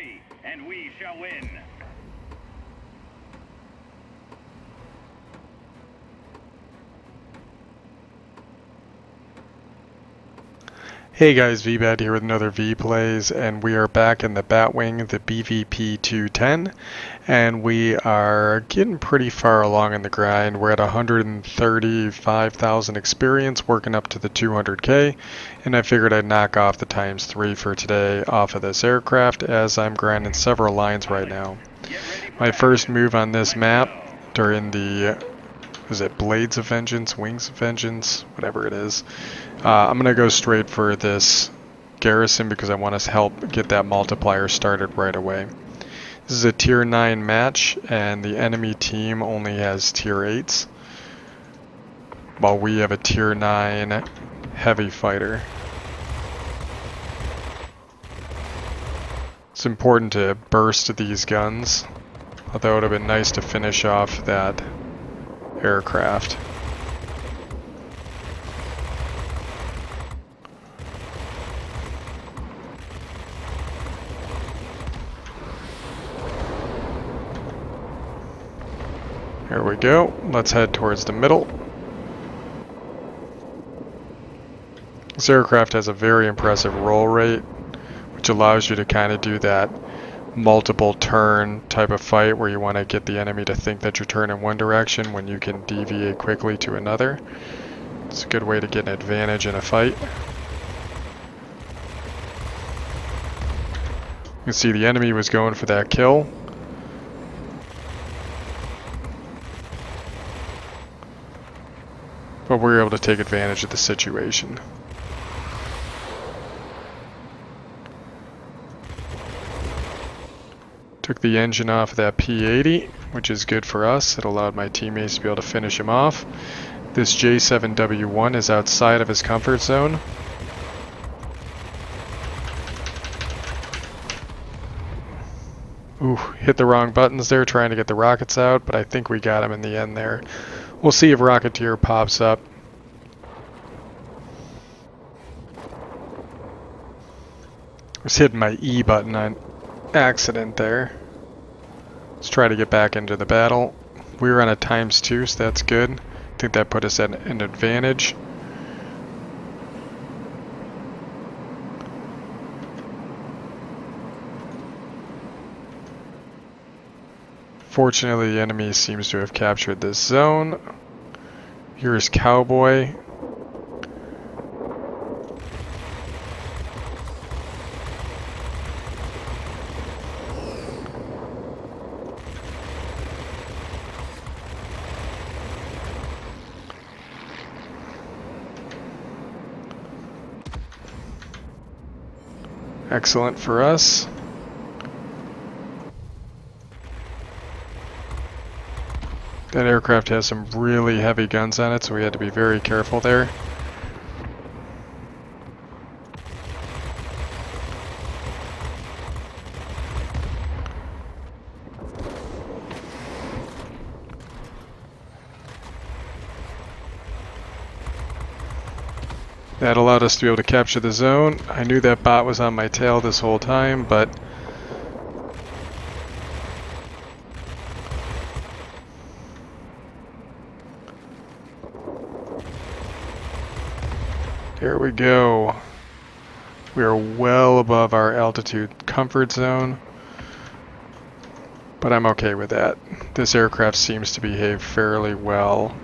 enemy, and we shall win. Hey guys, Veebat here with another V-Plays, and we are back in the Batwing, the P.210, and we are getting pretty far along in the grind. We're at 135,000 experience, working up to the 200k, and I figured I'd knock off the ×3 for today off of this aircraft, as I'm grinding several lines right now. My first move on this map during the is it Blades of Vengeance, Wings of Vengeance, whatever it is. I'm going to go straight for this garrison because I want to help get that multiplier started right away. This is a tier 9 match, and the enemy team only has tier 8s, while we have a tier 9 heavy fighter. It's important to burst these guns, although it would have been nice to finish off that aircraft. Here we go. Let's head towards the middle. This aircraft has a very impressive roll rate, which allows you to kind of do that multiple turn type of fight where you want to get the enemy to think that you're turning one direction when you can deviate quickly to another. It's a good way to get an advantage in a fight. You can see the enemy was going for that kill. But we were able to take advantage of the situation. Took the engine off of that P.80, which is good for us. It allowed my teammates to be able to finish him off. This J7W1 is outside of his comfort zone. Ooh, hit the wrong buttons there trying to get the rockets out, but I think we got him in the end there. We'll see if Rocketeer pops up. I was hitting my E button on accident there. Let's try to get back into the battle. We were on a ×2, so that's good. I think that put us at an advantage. Fortunately, the enemy seems to have captured this zone. Here's Cowboy. Excellent for us. That aircraft has some really heavy guns on it, so we had to be very careful there. That allowed us to be able to capture the zone. I knew that bot was on my tail this whole time, but here we go. We are well above our altitude comfort zone, but I'm okay with that. This aircraft seems to behave fairly well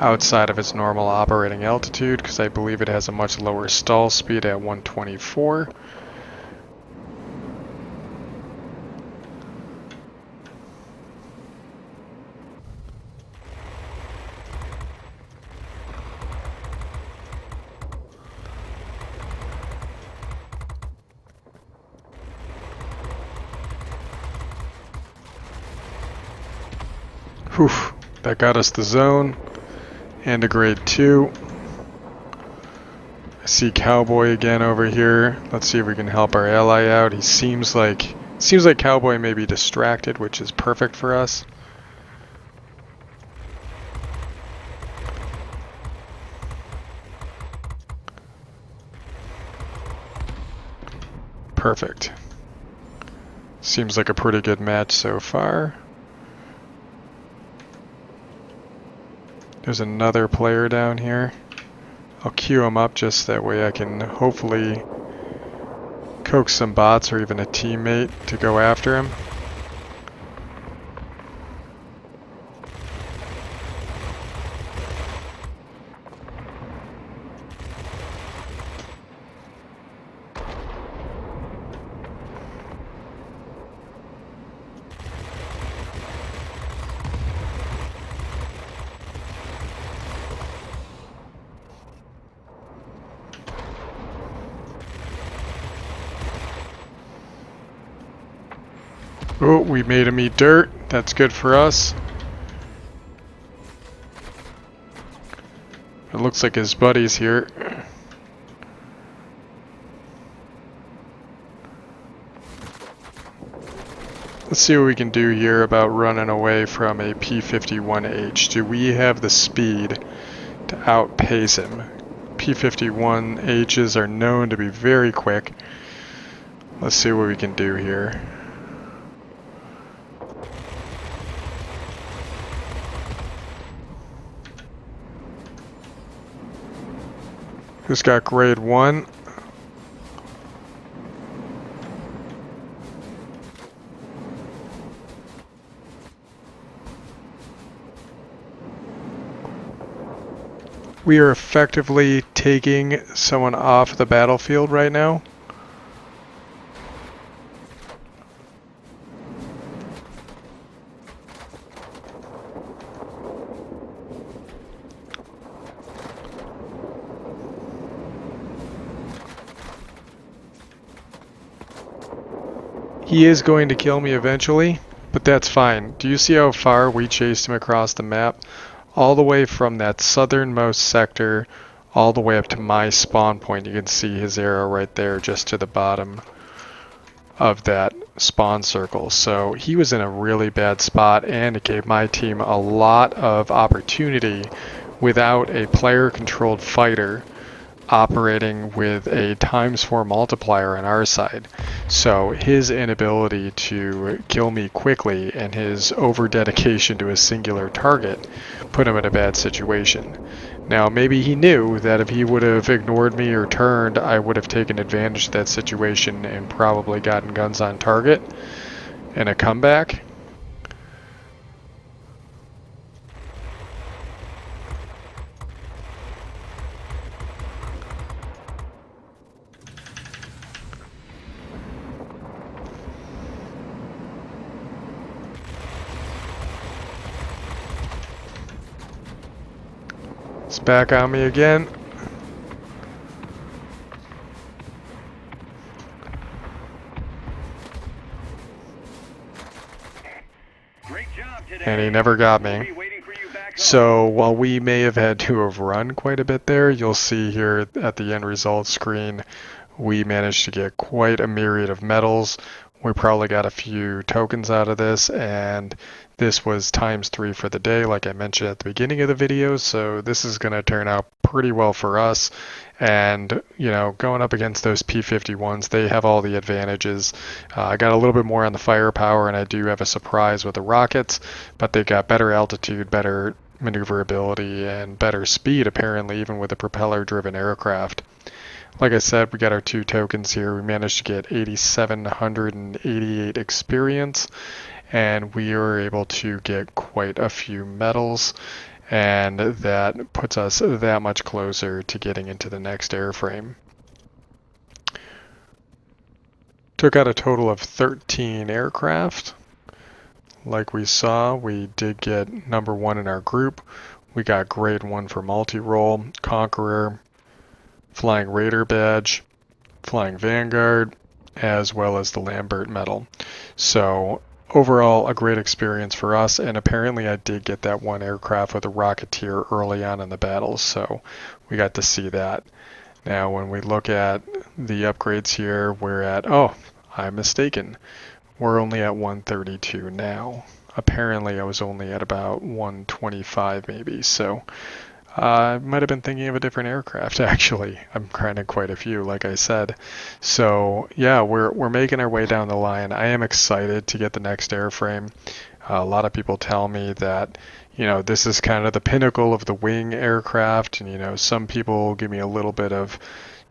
outside of its normal operating altitude, because I believe it has a much lower stall speed at 124. Whew, that got us the zone. And a grade 2. I see Cowboy again over here. Let's see if we can help our ally out. He seems like Cowboy may be distracted, which is perfect for us. Perfect. Seems like a pretty good match so far. There's another player down here. I'll queue him up just that way I can hopefully coax some bots or even a teammate to go after him. Oh, we made him eat dirt. That's good for us. It looks like his buddy's here. Let's see what we can do here about running away from a P.210. Do we have the speed to outpace him? P.210s are known to be very quick. Let's see what we can do here. Who's got grade 1? We are effectively taking someone off the battlefield right now. He is going to kill me eventually, but that's fine. Do you see how far we chased him across the map? All the way from that southernmost sector, all the way up to my spawn point. You can see his arrow right there, just to the bottom of that spawn circle. So he was in a really bad spot, and it gave my team a lot of opportunity without a player-controlled fighter operating with a ×4 multiplier on our side. So his inability to kill me quickly and his over-dedication to a singular target put him in a bad situation. Now maybe he knew that if he would have ignored me or turned, I would have taken advantage of that situation and probably gotten guns on target in a comeback. It's back on me again. Great job today. And he never got me. We'll be waiting for you back home. So while we may have had to have run quite a bit there, you'll see here at the end result screen, we managed to get quite a myriad of medals. We probably got a few tokens out of this, and this was ×3 for the day, like I mentioned at the beginning of the video, so this is going to turn out pretty well for us. And, you know, going up against those P.51s, they have all the advantages. I got a little bit more on the firepower, and I do have a surprise with the rockets, but they got better altitude, better maneuverability, and better speed, apparently, even with a propeller-driven aircraft. Like I said, we got our 2 tokens here. We managed to get 8,788 experience, and we were able to get quite a few medals, and that puts us that much closer to getting into the next airframe. Took out a total of 13 aircraft. Like we saw, we did get #1 in our group. We got grade 1 for multi-role, Conqueror, Flying Raider badge, Flying Vanguard, as well as the Lambert medal. So overall, a great experience for us, and apparently I did get that 1 aircraft with a Rocketeer early on in the battle, so we got to see that. Now when we look at the upgrades here, we're at, oh, I'm mistaken. We're only at 132 now. Apparently I was only at about 125 maybe, so I might have been thinking of a different aircraft actually. I'm granted quite a few, like I said. So yeah, we're making our way down the line. I am excited to get the next airframe. A lot of people tell me that, this is kind of the pinnacle of the wing aircraft, and some people give me a little bit of,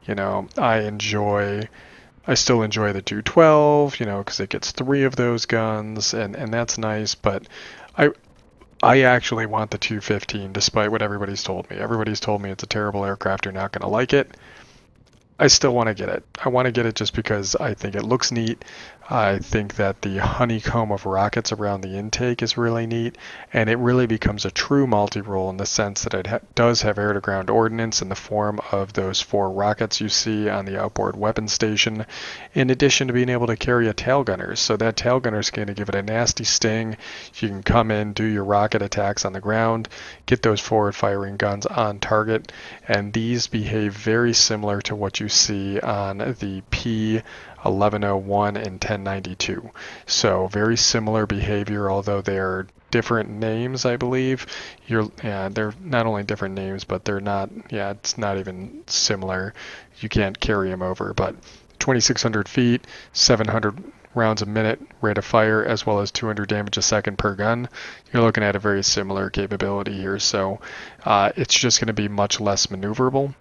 I still enjoy the 212, because it gets 3 of those guns, and that's nice, but I I actually want the 215, despite what everybody's told me. Everybody's told me it's a terrible aircraft, you're not going to like it. I still want to get it. I want to get it just because I think it looks neat. I think that the honeycomb of rockets around the intake is really neat, and it really becomes a true multi-role in the sense that it does have air-to-ground ordnance in the form of those 4 rockets you see on the outboard weapon station, in addition to being able to carry a tail gunner. So that tail gunner is going to give it a nasty sting. You can come in, do your rocket attacks on the ground, get those forward-firing guns on target, and these behave very similar to what you see on the P.210 and 1092. So very similar behavior, although they're different names, I believe. They're not only different names, but they're not, it's not even similar. You can't carry them over, but 2,600 feet, 700 rounds a minute rate of fire, as well as 200 damage a second per gun. You're looking at a very similar capability here, so it's just going to be much less maneuverable,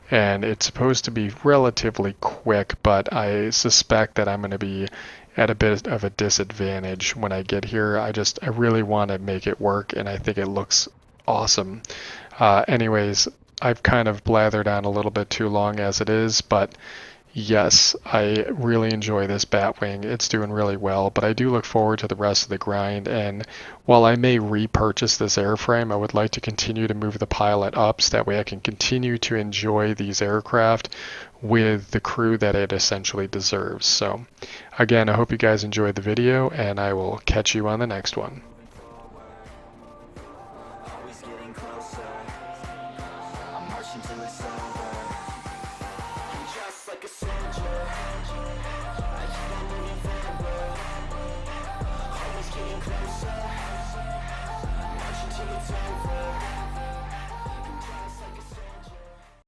and it's supposed to be relatively quick, but I suspect that I'm going to be at a bit of a disadvantage when I get here. I really want to make it work, and I think it looks awesome. Anyways, I've kind of blathered on a little bit too long as it is, but yes, I really enjoy this Batwing. It's doing really well, but I do look forward to the rest of the grind, and while I may repurchase this airframe, I would like to continue to move the pilot up so that way I can continue to enjoy these aircraft with the crew that it essentially deserves. So again, I hope you guys enjoyed the video, and I will catch you on the next one.